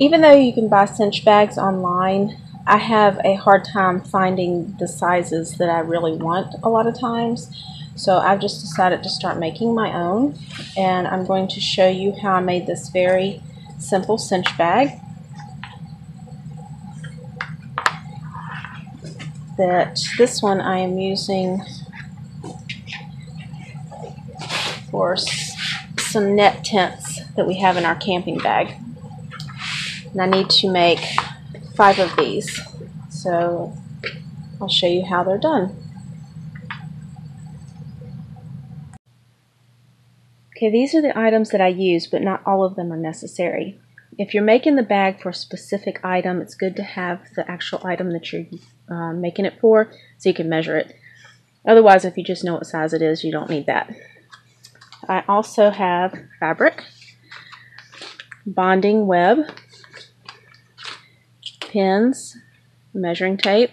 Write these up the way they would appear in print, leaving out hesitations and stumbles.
Even though you can buy cinch bags online, I have a hard time finding the sizes that I really want a lot of times. So I've just decided to start making my own, and I'm going to show you how I made this very simple cinch bag that this one I am using for some net tents that we have in our camping bag. And I need to make 5 of these, so I'll show you how they're done. Okay, these are the items that I use, but not all of them are necessary. If you're making the bag for a specific item, it's good to have the actual item that you're making it for so you can measure it. Otherwise, if you just know what size it is, you don't need that. I also have fabric, bonding web, pins, measuring tape.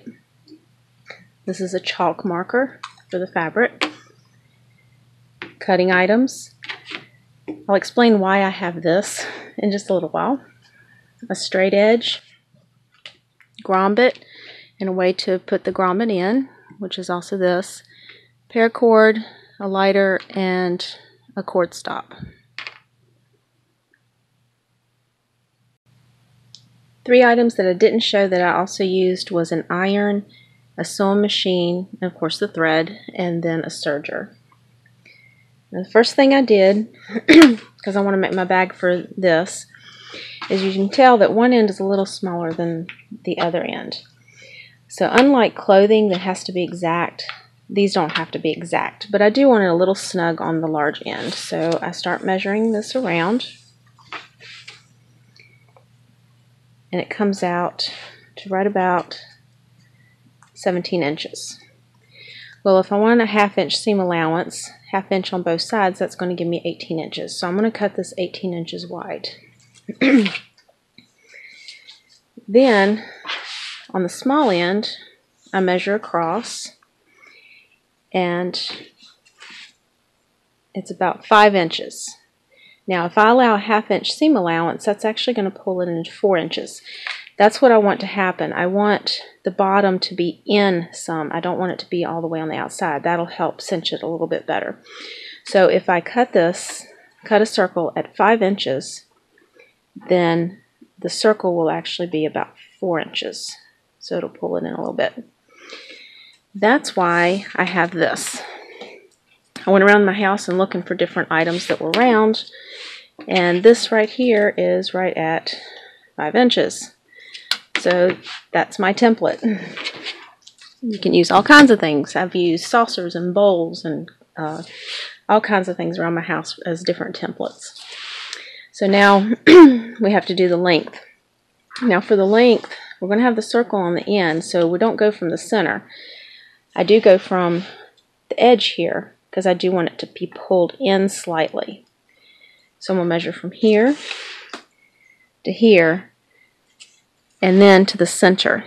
This is a chalk marker for the fabric, cutting items. I'll explain why I have this in just a little while. A straight edge, grommet, and a way to put the grommet in, which is also this, paracord, a lighter, and a cord stop. 3 items that I didn't show that I also used was an iron, a sewing machine, and of course the thread, and then a serger. Now, the first thing I did, because I want to make my bag for this, is you can tell that one end is a little smaller than the other end. So unlike clothing that has to be exact, these don't have to be exact, but I do want it a little snug on the large end. So I start measuring this around, and it comes out to right about 17 inches. Well, if I want a 1/2 inch seam allowance, 1/2 inch on both sides, that's going to give me 18 inches. So I'm going to cut this 18 inches wide. Then, on the small end, I measure across, and it's about 5 inches. Now, if I allow a 1/2 inch seam allowance, that's actually going to pull it into 4 inches. That's what I want to happen. I want the bottom to be in some. I don't want it to be all the way on the outside. That'll help cinch it a little bit better. So if I cut a circle at 5 inches, then the circle will actually be about 4 inches. So it'll pull it in a little bit. That's why I have this. I went around my house and looking for different items that were round, and this right here is right at 5 inches. So that's my template. You can use all kinds of things. I've used saucers and bowls and all kinds of things around my house as different templates. So now we have to do the length. Now for the length, we're going to have the circle on the end, so we don't go from the center. I do go from the edge here because I do want it to be pulled in slightly. So I'm going to measure from here to here, and then to the center.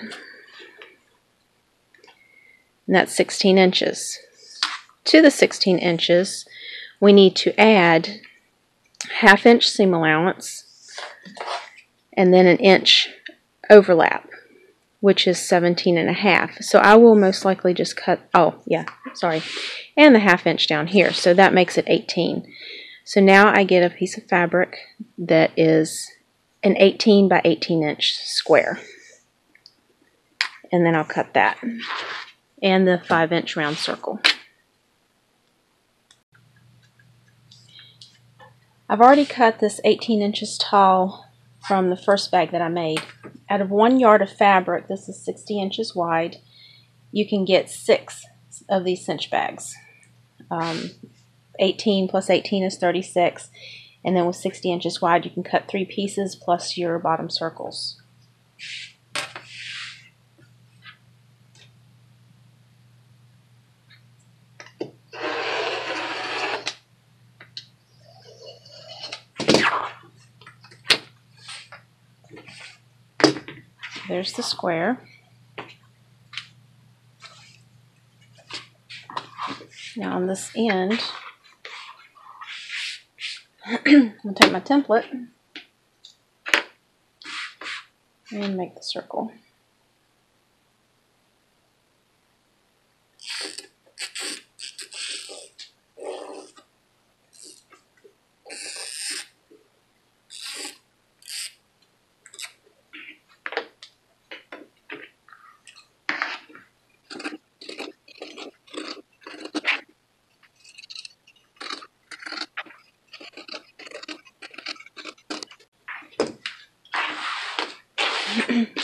And that's 16 inches. To the 16 inches, we need to add 1/2 inch seam allowance and then 1 inch overlap, which is 17.5. So I will most likely just cut, and the 1/2 inch down here. So that makes it 18. So now I get a piece of fabric that is an 18 by 18 inch square. And then I'll cut that. And the 5 inch round circle. I've already cut this 18 inches tall from the first bag that I made. Out of 1 yard of fabric, this is 60 inches wide, you can get 6 of these cinch bags. 18 plus 18 is 36. And then with 60 inches wide, you can cut 3 pieces plus your bottom circles. There's the square. Now on this end, I'm going to take my template and make the circle.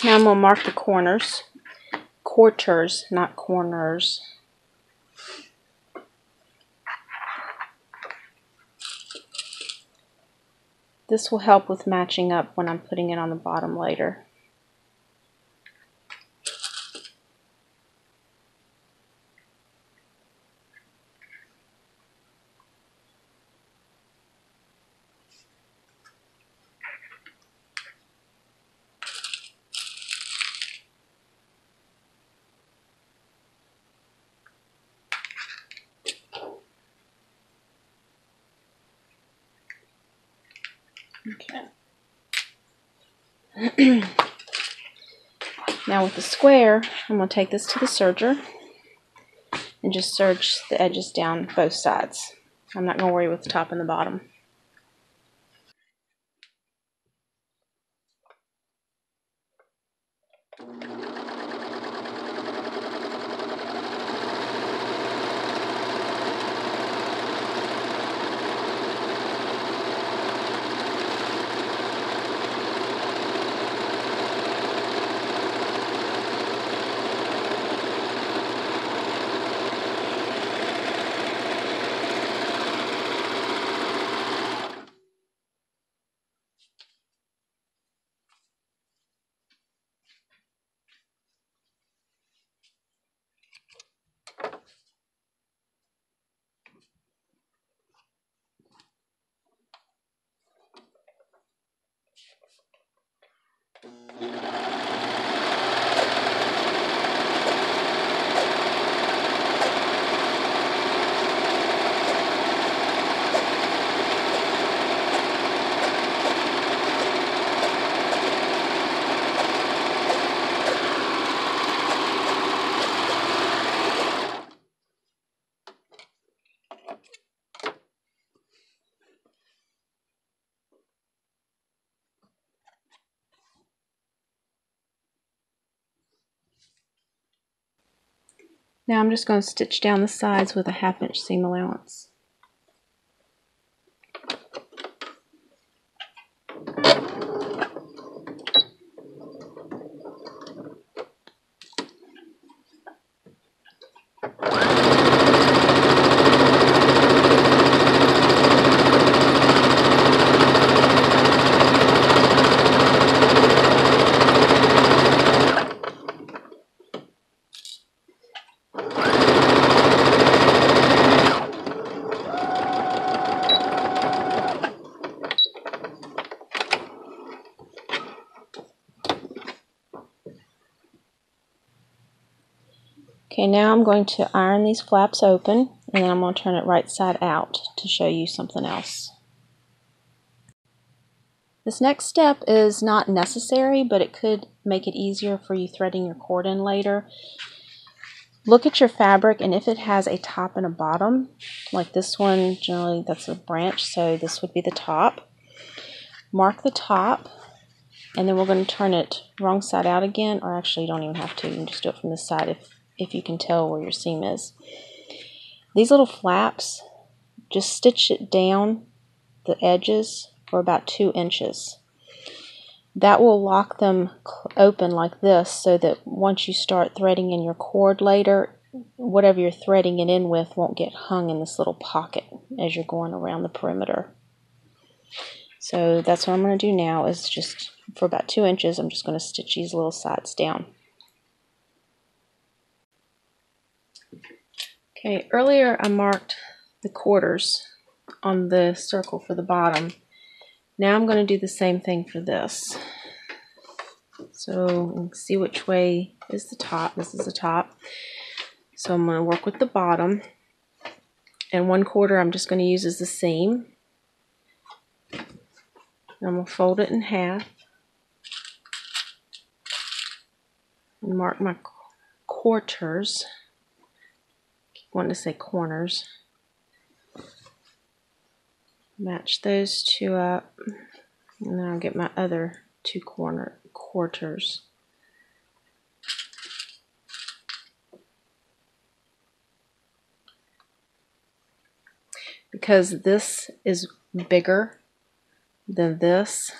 Now I'm going to mark the corners. Quarters, not corners. This will help with matching up when I'm putting it on the bottom later. Okay. Now with the square, I'm going to take this to the serger and just serge the edges down both sides. I'm not going to worry with the top and the bottom. Now I'm just going to stitch down the sides with a 1/2 inch seam allowance. Okay, now I'm going to iron these flaps open, and then I'm going to turn it right side out to show you something else. This next step is not necessary, but it could make it easier for you threading your cord in later. Look at your fabric, and if it has a top and a bottom, like this one, generally that's a branch, so this would be the top. Mark the top, and then we're going to turn it wrong side out again, or actually you don't even have to, you can just do it from this side if you can tell where your seam is. These little flaps, just stitch it down the edges for about 2 inches. That will lock them open like this, so that once you start threading in your cord later, whatever you're threading it in with won't get hung in this little pocket as you're going around the perimeter. So that's what I'm going to do now, is just for about 2 inches, I'm just going to stitch these little sides down. Okay, earlier I marked the quarters on the circle for the bottom. Now I'm going to do the same thing for this. So see which way is the top. This is the top. So I'm going to work with the bottom, and 1/4 I'm just going to use as the seam. And I'm going to fold it in half. and mark my quarters. I want to say corners. Match those two up, and then I'll get my other two quarters. Because this is bigger than this,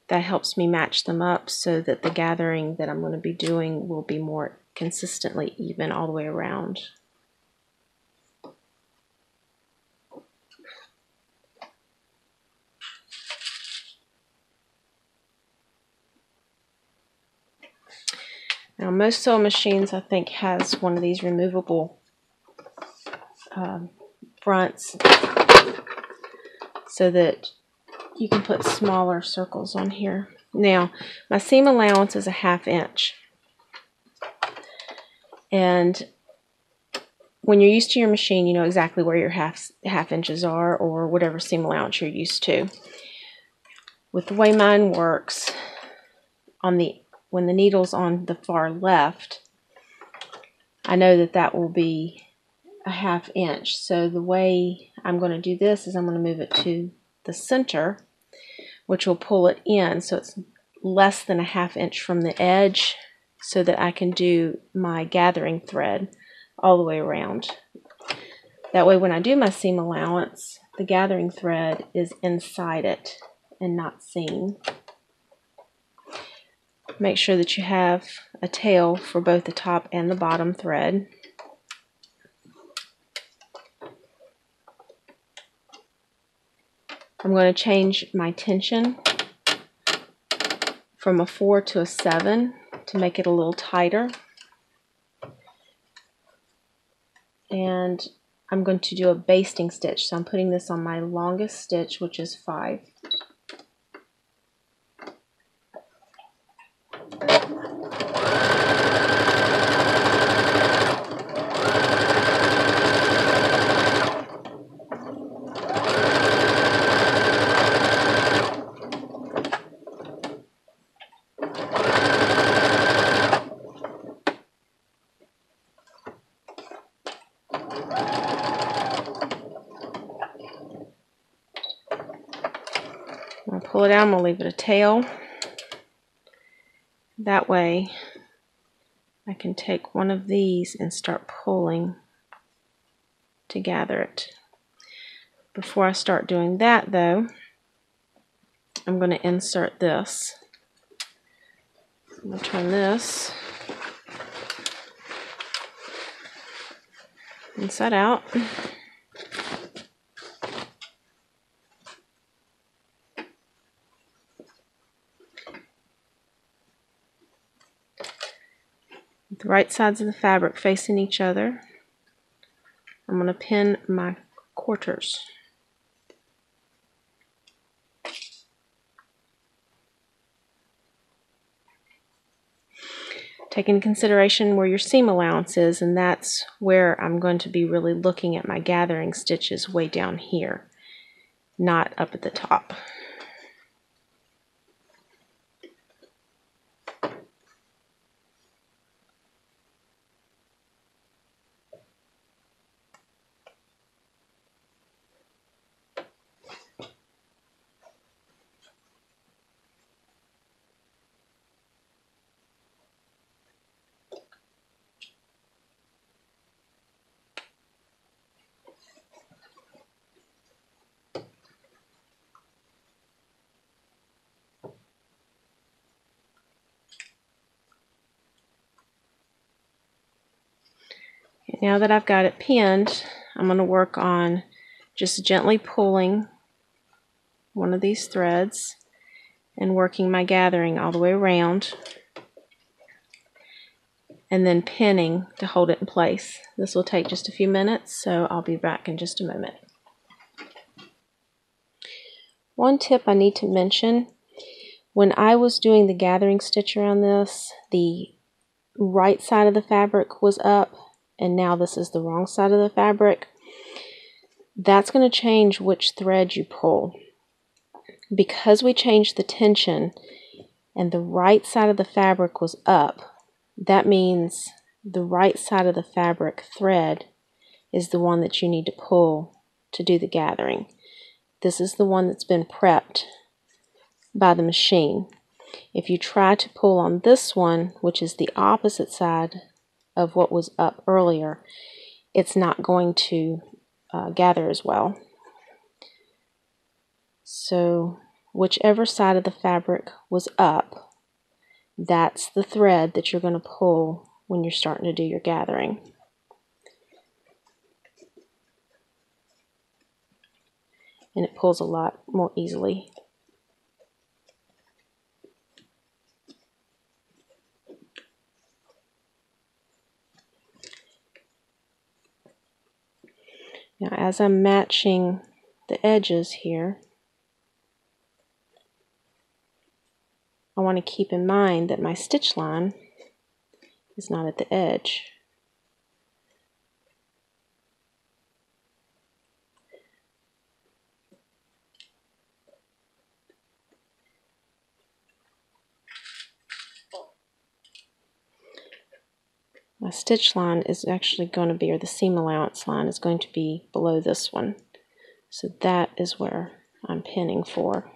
that helps me match them up so that the gathering that I'm going to be doing will be more consistently even all the way around. Now most sewing machines, I think, has one of these removable fronts so that you can put smaller circles on here. Now my seam allowance is a 1/2 inch, and when you're used to your machine, you know exactly where your half inches are, or whatever seam allowance you're used to. With the way mine works, when the needle's on the far left, I know that that will be a 1/2 inch. So the way I'm going to do this is I'm going to move it to the center, which will pull it in so it's less than a 1/2 inch from the edge, so that I can do my gathering thread all the way around. That way when I do my seam allowance, the gathering thread is inside it and not seen. Make sure that you have a tail for both the top and the bottom thread. I'm going to change my tension from a 4 to a 7 to make it a little tighter. And I'm going to do a basting stitch. So I'm putting this on my longest stitch, which is 5. When I pull it out, I'm going to leave it a tail. That way I can take one of these and start pulling to gather it. Before I start doing that though, I'm going to insert this. I'm going to turn this inside out. With the right sides of the fabric facing each other, I'm going to pin my quarters. Take into consideration where your seam allowance is, and that's where I'm going to be really looking at my gathering stitches, way down here, not up at the top. Now that I've got it pinned, I'm going to work on just gently pulling one of these threads and working my gathering all the way around, and then pinning to hold it in place. This will take just a few minutes, so I'll be back in just a moment. One tip I need to mention: when I was doing the gathering stitch around this, the right side of the fabric was up, and now this is the wrong side of the fabric. That's going to change which thread you pull. Because we changed the tension and the right side of the fabric was up, that means the right side of the fabric thread is the one that you need to pull to do the gathering. This is the one that's been prepped by the machine. If you try to pull on this one, which is the opposite side of what was up earlier, it's not going to gather as well. So whichever side of the fabric was up, that's the thread that you're going to pull when you're starting to do your gathering. And it pulls a lot more easily. Now, as I'm matching the edges here, I want to keep in mind that my stitch line is not at the edge. My stitch line is actually going to be, or the seam allowance line is going to be below this one. So that is where I'm pinning for.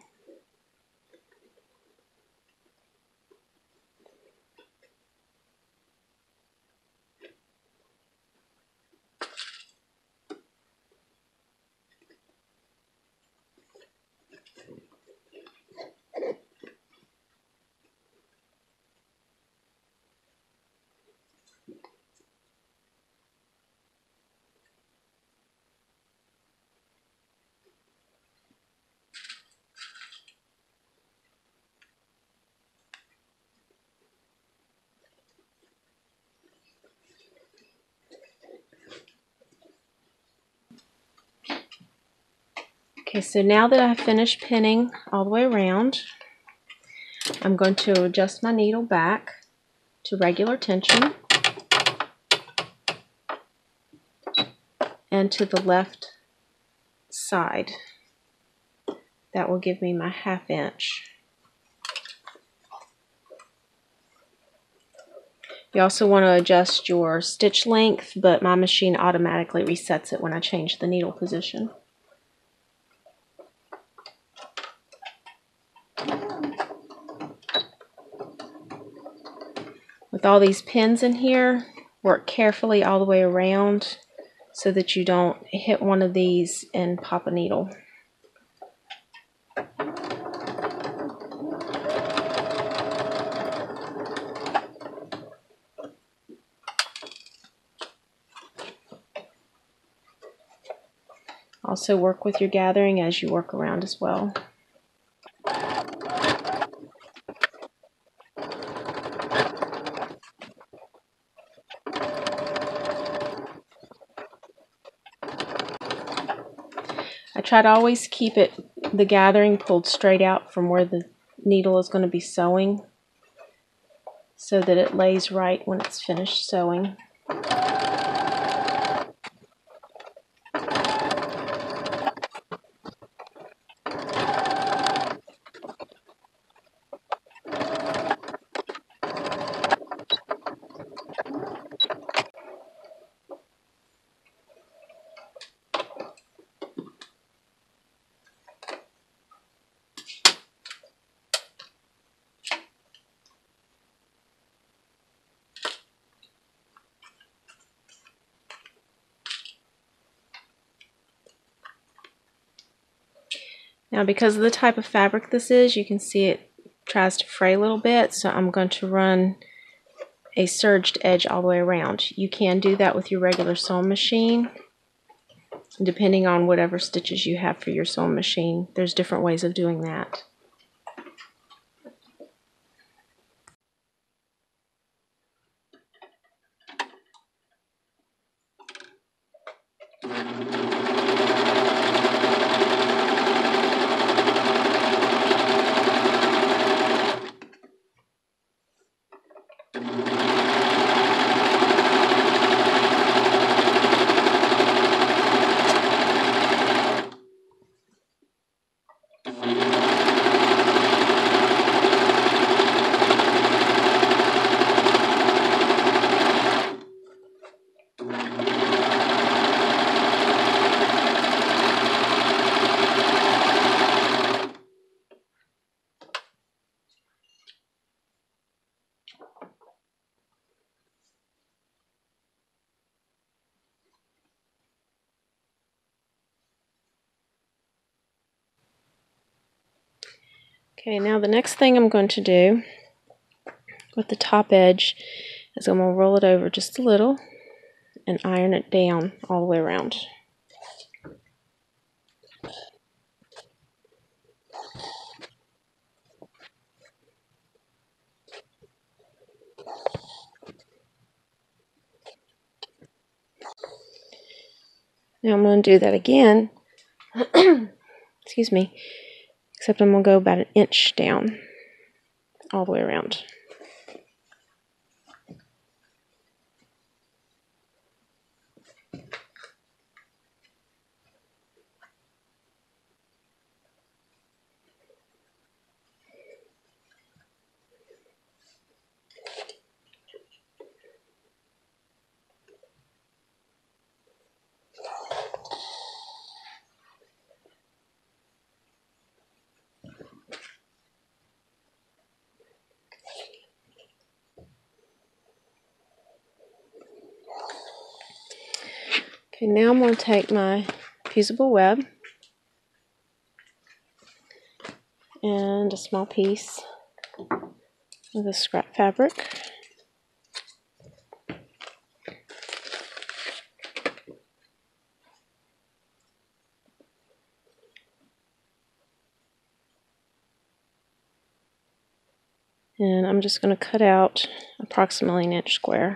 Okay, so now that I've finished pinning all the way around, I'm going to adjust my needle back to regular tension and to the left side. That will give me my 1/2 inch. You also want to adjust your stitch length, but my machine automatically resets it when I change the needle position. With all these pins in here, work carefully all the way around so that you don't hit one of these and pop a needle. Also work with your gathering as you work around as well. I try to always keep the gathering pulled straight out from where the needle is going to be sewing so that it lays right when it's finished sewing. Now, because of the type of fabric this is, you can see it tries to fray a little bit, so I'm going to run a serged edge all the way around. You can do that with your regular sewing machine, depending on whatever stitches you have for your sewing machine. There's different ways of doing that. Okay, now the next thing I'm going to do with the top edge is I'm going to roll it over just a little and iron it down all the way around. Now I'm going to do that again, excuse me, except I'm going to go about 1 inch down all the way around. Okay, now I'm going to take my fusible web and a small piece of the scrap fabric. And I'm just going to cut out approximately 1 inch square.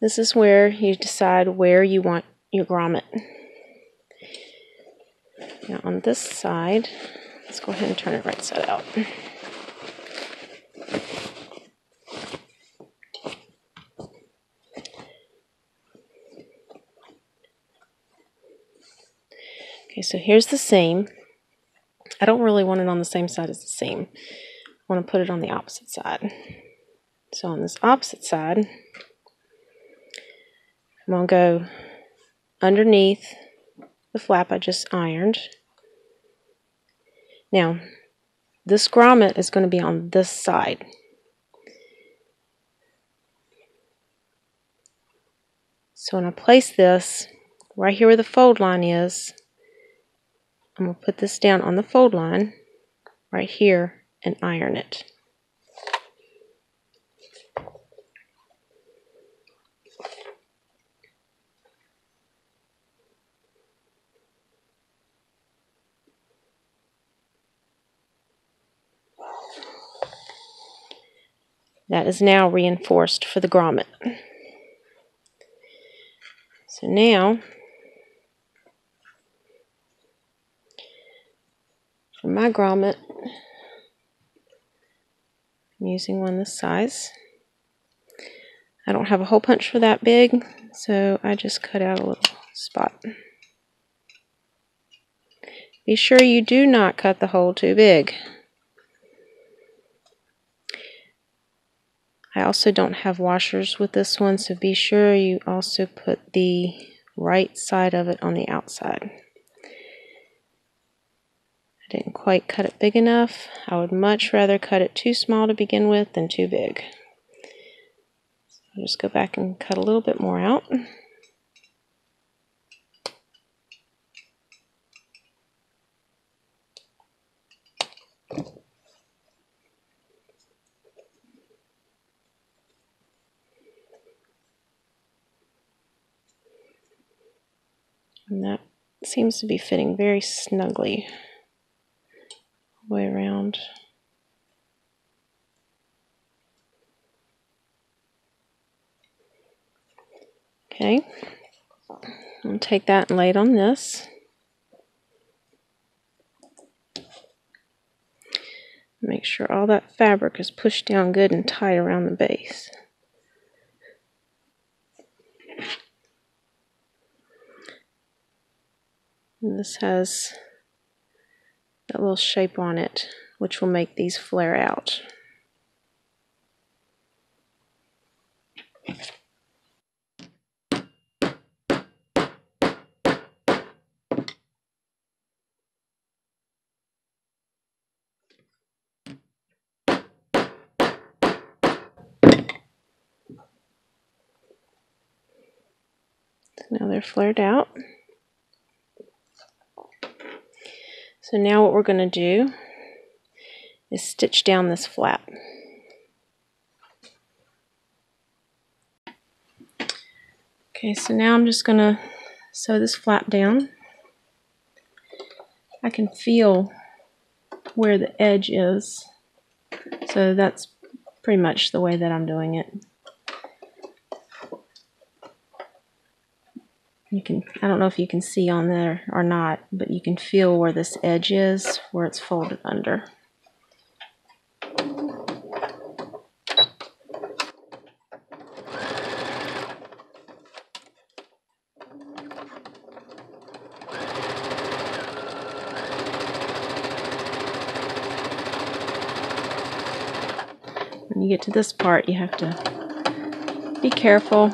This is where you decide where you want your grommet. Now on this side, let's go ahead and turn it right side out. Okay, so here's the seam. I don't really want it on the same side as the seam. I want to put it on the opposite side. So on this opposite side, I'm going to go underneath the flap I just ironed. Now, this grommet is going to be on this side. So when I place this right here where the fold line is, I'm going to put this down on the fold line right here and iron it. That is now reinforced for the grommet. So now, for my grommet, I'm using one this size. I don't have a hole punch for that big, so I just cut out a little spot. Be sure you do not cut the hole too big. I also don't have washers with this one, so be sure you also put the right side of it on the outside. I didn't quite cut it big enough. I would much rather cut it too small to begin with than too big. So I'll just go back and cut a little bit more out. And that seems to be fitting very snugly all the way around. Okay, I'll take that and lay it on this. Make sure all that fabric is pushed down good and tight around the base. And this has that little shape on it, which will make these flare out. Now they're flared out. So now what we're going to do is stitch down this flap. Okay, so now I'm just going to sew this flap down. I can feel where the edge is, so that's pretty much the way that I'm doing it. You can, I don't know if you can see on there or not, but you can feel where this edge is, where it's folded under. When you get to this part, you have to be careful.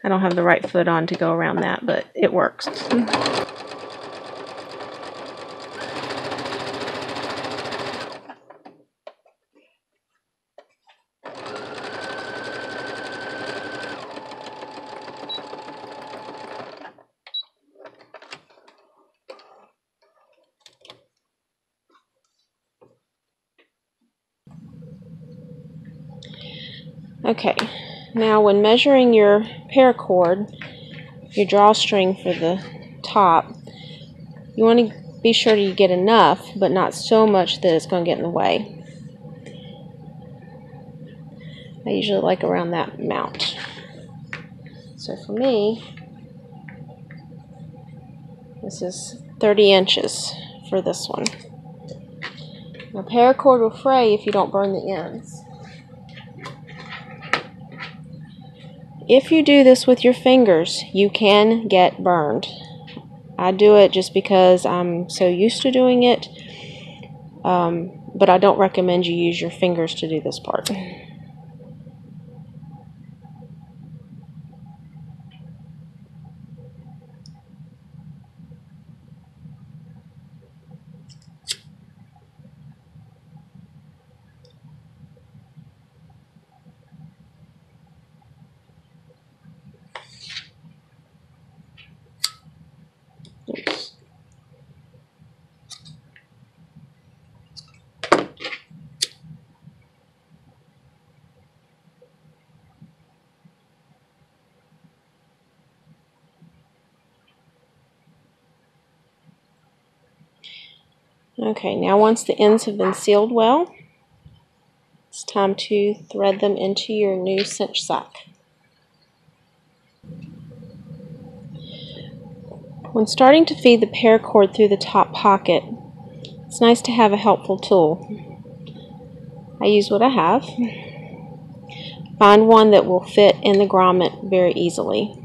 I don't have the right foot on to go around that, but it works. Okay, now when measuring your paracord, your drawstring for the top, you want to be sure you get enough, but not so much that it's going to get in the way. I usually like around that amount. So for me, this is 30 inches for this one. Now paracord will fray if you don't burn the ends. If you do this with your fingers, you can get burned. I do it just because I'm so used to doing it, but I don't recommend you use your fingers to do this part. Oops. Okay, now once the ends have been sealed well, it's time to thread them into your new cinch sock. When starting to feed the paracord through the top pocket, it's nice to have a helpful tool. I use what I have. Find one that will fit in the grommet very easily.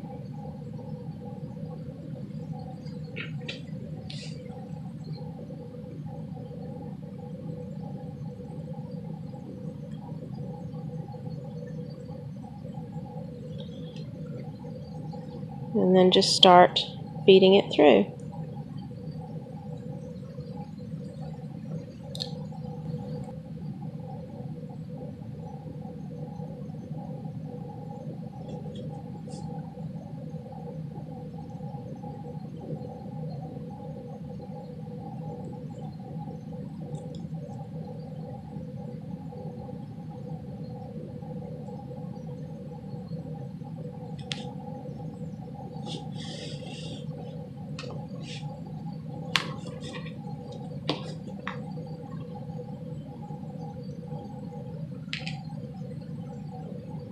And then just start feeding it through.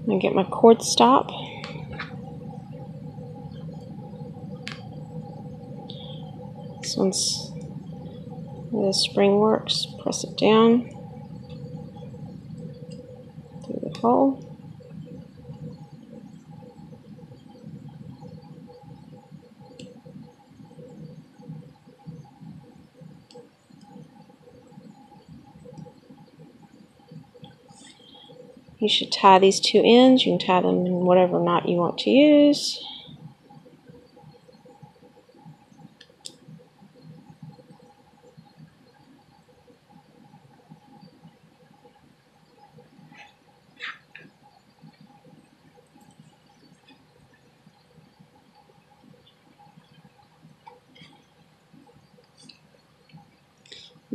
And get my cord stop. This one's where the spring works. Press it down through the hole. You should tie these two ends. You can tie them in whatever knot you want to use.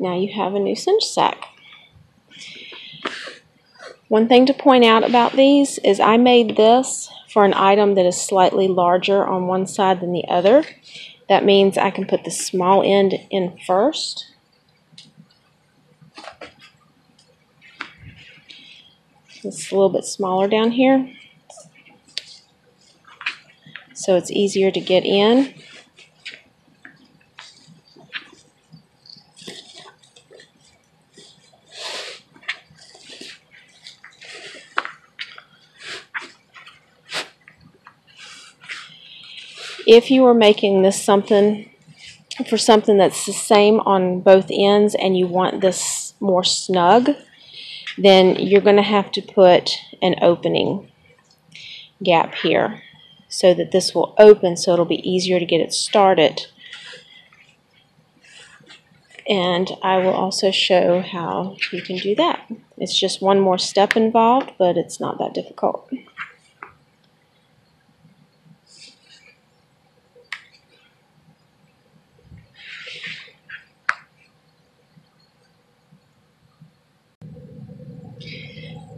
Now you have a new cinch sack. One thing to point out about these is I made this for an item that is slightly larger on one side than the other. That means I can put the small end in first. It's a little bit smaller down here, so it's easier to get in. If you were making this something that's the same on both ends and you want this more snug, then you're going to have to put an opening gap here so that this will open, so it'll be easier to get it started. And I will also show how you can do that. It's just one more step involved, but it's not that difficult.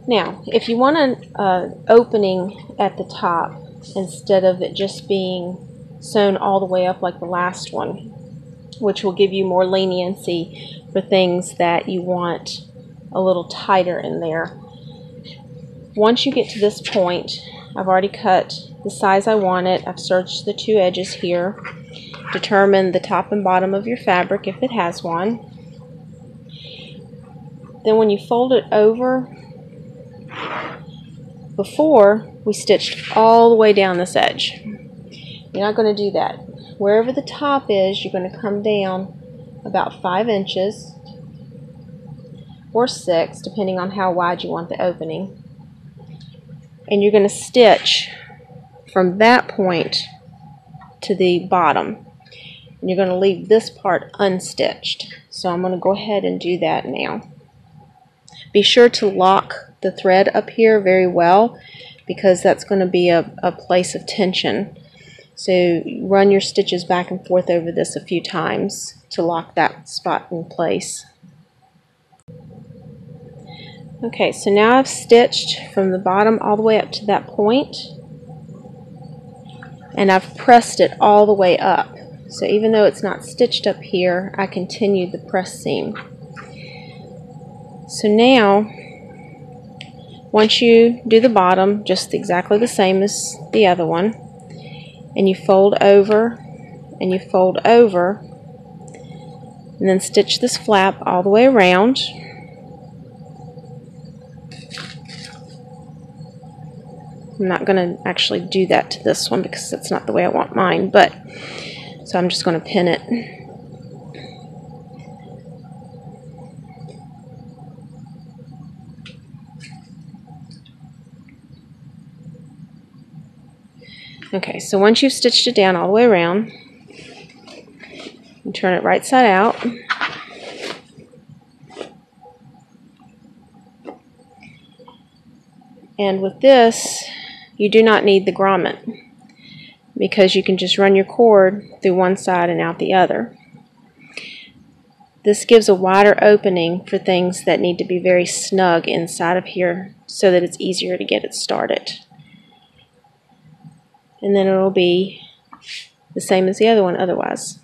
Now, if you want an opening at the top instead of it just being sewn all the way up like the last one, which will give you more leniency for things that you want a little tighter in there. Once you get to this point, I've already cut the size I want it. I've serged the two edges here, determined the top and bottom of your fabric if it has one. Then when you fold it over, before we stitched all the way down this edge. You're not going to do that. Wherever the top is, you're going to come down about 5 inches or 6, depending on how wide you want the opening. And you're going to stitch from that point to the bottom. And you're going to leave this part unstitched. So I'm going to go ahead and do that now. Be sure to lock the thread up here very well, because that's going to be a place of tension. So run your stitches back and forth over this a few times to lock that spot in place. Okay, so now I've stitched from the bottom all the way up to that point, and I've pressed it all the way up. So even though it's not stitched up here, I continued the press seam. So now, once you do the bottom, just exactly the same as the other one, and you fold over, and you fold over, and then stitch this flap all the way around. I'm not going to actually do that to this one because that's not the way I want mine, but so I'm just going to pin it. Okay, so once you've stitched it down all the way around, you turn it right side out. And with this, you do not need the grommet, because you can just run your cord through one side and out the other. This gives a wider opening for things that need to be very snug inside of here so that it's easier to get it started. And then it'll be the same as the other one otherwise.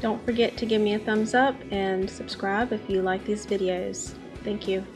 Don't forget to give me a thumbs up and subscribe if you like these videos. Thank you.